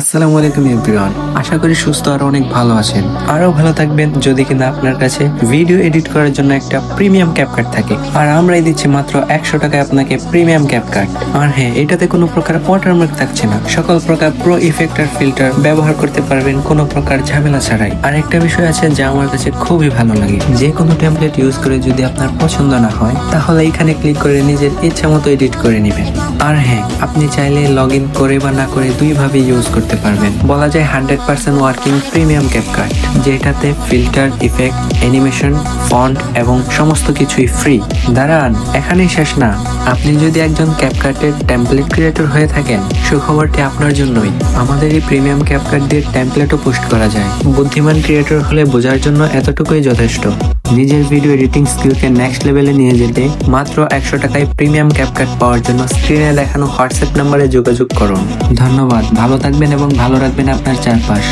আসসালামু আলাইকুম এভরিওয়ান, আশা করি সুস্থ আর অনেক ভালো আছেন। আরো ভালো থাকবেন যদি কিনা আপনার কাছে ভিডিও এডিট করার জন্য একটা প্রিমিয়াম ক্যাপকাট থাকে। আর আমরাই দিচ্ছি মাত্র 100 টাকায় আপনাকে প্রিমিয়াম ক্যাপকাট। আর হ্যাঁ, এটাতে কোনো প্রকার ওয়াটারমার্ক থাকছে না, সকল প্রকার প্রো ইফেক্ট আর ফিল্টার ব্যবহার করতে পারবেন কোনো প্রকার ঝামেলা ছাড়াই। আর একটা বিষয় আছে যা আমার কাছে খুবই ভালো লাগে, যে কোনো টেমপ্লেট ইউজ করে যদি আপনার পছন্দ না হয় তাহলে এখানে ক্লিক করে নিজের ইচ্ছা মতো এডিট করে নেবেন। আর হ্যাঁ, আপনি চাইলে লগ ইন করে বা না করে দুইভাবে ইউজ করতে পারবেন। বলা যায় 100% ওয়ার্কিং প্রিমিয়াম ক্যাপকাট, যেটাতে ফিল্টার, ইফেক্ট, অ্যানিমেশন, ফন্ট এবং সমস্ত কিছুই ফ্রি। দাঁড়ান, এখানেই শেষ না। আপনি যদি একজন ক্যাপকাটের টেমপ্লেট ক্রিয়েটর হয়ে থাকেন, সুখবরটি আপনার জন্যই। আমাদের এই প্রিমিয়াম ক্যাপকাট দিয়ে টেমপ্লেটও পোস্ট করা যায়। বুদ্ধিমান ক্রিয়েটর হলে বোঝার জন্য এতটুকুই যথেষ্ট। নিজের ভিডিও এডিটিং স্কিলকে নেক্সট লেভেলে নিয়ে যেতে মাত্র 100 টাকায় প্রিমিয়াম ক্যাপকাট পাওয়ার জন্য স্ক্রিনে দেখানো হোয়াটসঅ্যাপ নাম্বারে যোগাযোগ করুন। ধন্যবাদ, ভালো থাকবেন এবং ভালো রাখবেন আপনার চারপাশ।